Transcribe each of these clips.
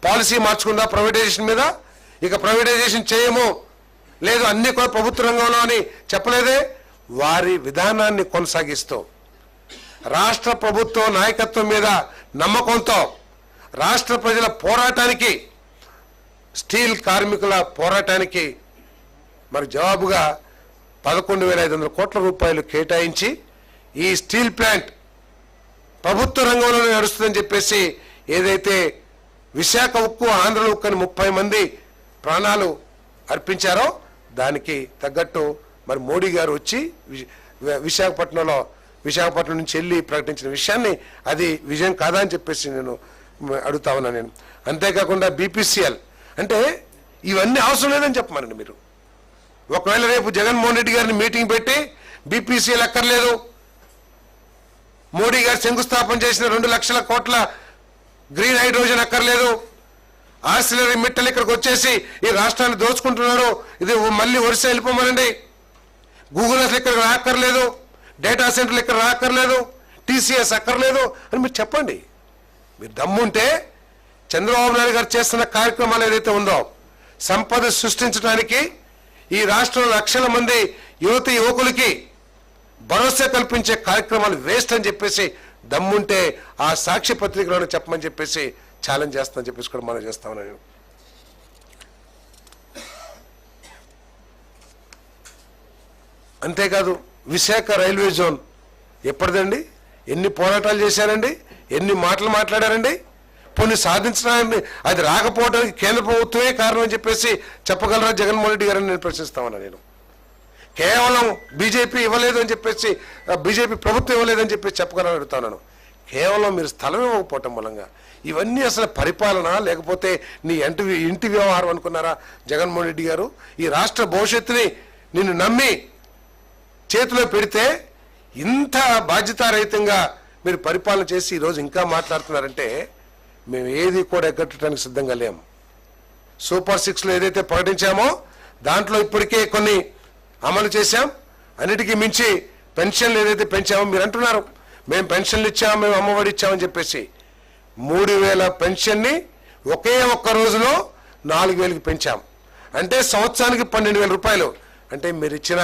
Policy మార్చుకుందా privatisation మీద? ఇక privatisation చేయము, లేదు అన్ని కూడా ప్రభుత్వ రంగంలో అని చెప్పలేదే. వారి విధానాన్ని కొనసాగిస్తూ రాష్ట్ర ప్రభుత్వ నాయకత్వం మీద నమ్మకంతో రాష్ట్ర ప్రజల పోరాటానికి, స్టీల్ కార్మికుల పోరాటానికి మరి జవాబుగా 11,500 కోట్ల రూపాయలు కేటాయించి ఈ స్టీల్ ప్లాంట్ ప్రభుత్వ రంగంలోనే నడుస్తుందని చెప్పేసి ఏదైతే విశాఖ ఉక్కు, ఆంధ్ర ఉక్కు అని 30 మంది ప్రాణాలు అర్పించారో దానికి తగ్గట్టు మరి మోడీ గారు వచ్చి విశాఖపట్నం నుంచి వెళ్ళి ప్రకటించిన విషయాన్ని అది విజయం కాదా అని చెప్పేసి నేను అడుగుతా ఉన్నా. నేను అంతేకాకుండా బీపీసీఎల్ అంటే ఇవన్నీ అవసరం లేదని చెప్పమనండి మీరు. ఒకవేళ రేపు జగన్మోహన్ రెడ్డి గారిని మీటింగ్ పెట్టి బీపీసీఎల్ అక్కర్లేదు, మోడీ గారు శంకుస్థాపన చేసిన 2 లక్షల కోట్ల గ్రీన్ హైడ్రోజన్ అక్కర్లేదు, ఆర్సిలరీ మిట్టలు ఇక్కడికి వచ్చేసి ఈ రాష్ట్రాన్ని దోచుకుంటున్నాడు, ఇది మళ్ళీ ఒరిస్సా వెళ్ళిపోమనండి, గూగుల్ అసలు ఇక్కడ రాక్కర్లేదు, డేటా సెంటర్లు ఇక్కడ రాక్కర్లేదు, టీసీఎస్ అక్కర్లేదు అని మీరు చెప్పండి. మీరు దమ్ముంటే చంద్రబాబు నాయుడు గారు చేస్తున్న కార్యక్రమాలు ఏదైతే ఉందో సంపద సృష్టించడానికి, ఈ రాష్ట్రంలో లక్షల మంది యువకులకి భరోసా కల్పించే కార్యక్రమాలు వేస్ట్ అని చెప్పేసి దమ్ముంటే ఆ సాక్షి పత్రికలోనే చెప్పమని చెప్పేసి ఛాలెంజ్ చేస్తానని చెప్పేసి కూడా మనం చేస్తా ఉన్నాను. అంతేకాదు విశాఖ రైల్వే జోన్ ఎప్పటిదండి? ఎన్ని పోరాటాలు చేశారండి, ఎన్ని మాటలు మాట్లాడారండి. కొన్ని సాధించడానికి అది రాకపోవడానికి కేంద్ర ప్రభుత్వమే కారణం అని చెప్పేసి చెప్పగలరా జగన్మోహన్ రెడ్డి గారని నేను ప్రశ్నిస్తా ఉన్నా. నేను కేవలం బీజేపీ ఇవ్వలేదు అని చెప్పేసి, బీజేపీ ప్రభుత్వం ఇవ్వలేదని చెప్పేసి చెప్పగలని అడుగుతున్నాను. కేవలం మీరు స్థలం ఇవ్వకపోవటం మూలంగా ఇవన్నీ అసలు పరిపాలన లేకపోతే నీ ఇంటి వ్యవహారం అనుకున్నారా జగన్మోహన్ రెడ్డి గారు? ఈ రాష్ట్ర భవిష్యత్తుని నిన్ను నమ్మి చేతిలో పెడితే ఇంత బాధ్యతారహితంగా మీరు పరిపాలన చేసి ఈరోజు ఇంకా మాట్లాడుతున్నారంటే మేము ఏది కూడా ఎగ్గట్టడానికి సిద్ధంగా లేము. సూపర్ 6లో ఏదైతే ప్రకటించామో దాంట్లో ఇప్పటికే కొన్ని అమలు చేశాం. అన్నిటికీ మించి పెన్షన్లు ఏదైతే పెంచామో మీరు అంటున్నారు మేము పెన్షన్లు ఇచ్చాము, మేము అమ్మఒడి ఇచ్చామని చెప్పేసి 3,000 పెన్షన్ని ఒకే ఒక్క రోజులో 4,000కి పెంచాం. అంటే సంవత్సరానికి 12,000 రూపాయలు. అంటే మీరు ఇచ్చిన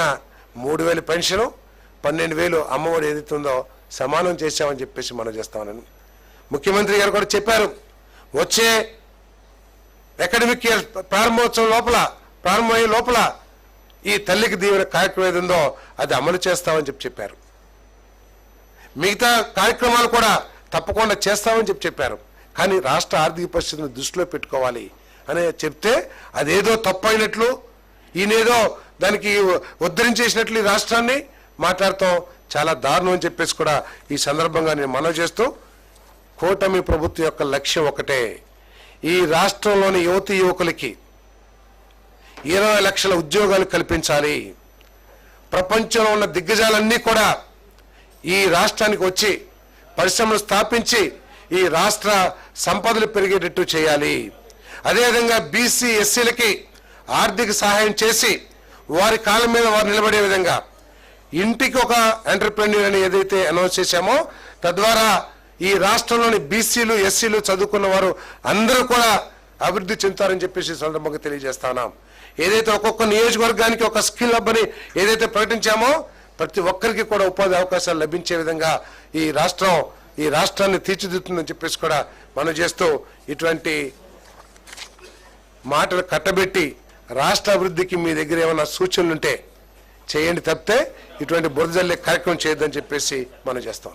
3,000 పెన్షను 12,000 అమ్మఒడి ఏదైతే ఉందో సమానం చేశామని చెప్పేసి మనం చేస్తామని ముఖ్యమంత్రి గారు కూడా చెప్పారు. వచ్చే అకాడమిక్ ఇయర్ ప్రారంభమయ్యే లోపల ఈ తల్లికి దీవెన కార్యక్రమం ఏది ఉందో అది అమలు చేస్తామని చెప్పారు. మిగతా కార్యక్రమాలు కూడా తప్పకుండా చేస్తామని చెప్పారు. కానీ రాష్ట్ర ఆర్థిక పరిస్థితిని దృష్టిలో పెట్టుకోవాలి అని చెప్తే అదేదో తప్పైనట్లు, ఈయనేదో దానికి ఉద్ధరించేసినట్లు ఈ రాష్ట్రాన్ని మాట్లాడతాం చాలా దారుణం అని చెప్పేసి కూడా ఈ సందర్భంగా నేను మనవి చేస్తూ, కూటమి ప్రభుత్వం యొక్క లక్ష్యం ఒకటే, ఈ రాష్ట్రంలోని యువకులకి 20 లక్షల ఉద్యోగాలు కల్పించాలి. ప్రపంచంలో ఉన్న దిగ్గజాలన్నీ కూడా ఈ రాష్ట్రానికి వచ్చి పరిశ్రమలు స్థాపించి ఈ రాష్ట్ర సంపదలు పెరిగేటట్టు చేయాలి. అదేవిధంగా బీసీ ఎస్సీలకి ఆర్థిక సహాయం చేసి వారి కాళ్ళ మీద వారు నిలబడే విధంగా ఇంటికి ఒక ఎంటర్‌ప్రెన్యూర్ అని ఏదైతే అనౌన్స్ చేశామో తద్వారా ఈ రాష్ట్రంలోని బీసీలు ఎస్సీలు చదువుకున్న వారు అందరూ కూడా అభివృద్ధి చెందుతారని చెప్పేసి సందర్భంగా తెలియజేస్తా ఉన్నాం. ఏదైతే ఒక్కొక్క నియోజకవర్గానికి ఒక స్కిల్ హబ్ అని ఏదైతే ప్రకటించామో ప్రతి ఒక్కరికి కూడా ఉపాధి అవకాశాలు లభించే విధంగా ఈ రాష్ట్రాన్ని తీర్చిదిద్దుతుందని చెప్పేసి కూడా మనం చేస్తూ ఇటువంటి మాటలు కట్టబెట్టి రాష్ట్ర అభివృద్ధికి మీ దగ్గర ఏమైనా సూచనలు ఉంటే చేయండి, తప్పితే ఇటువంటి బురద జల్లే కార్యక్రమం చేయొద్దని చెప్పేసి మనం చేస్తాం.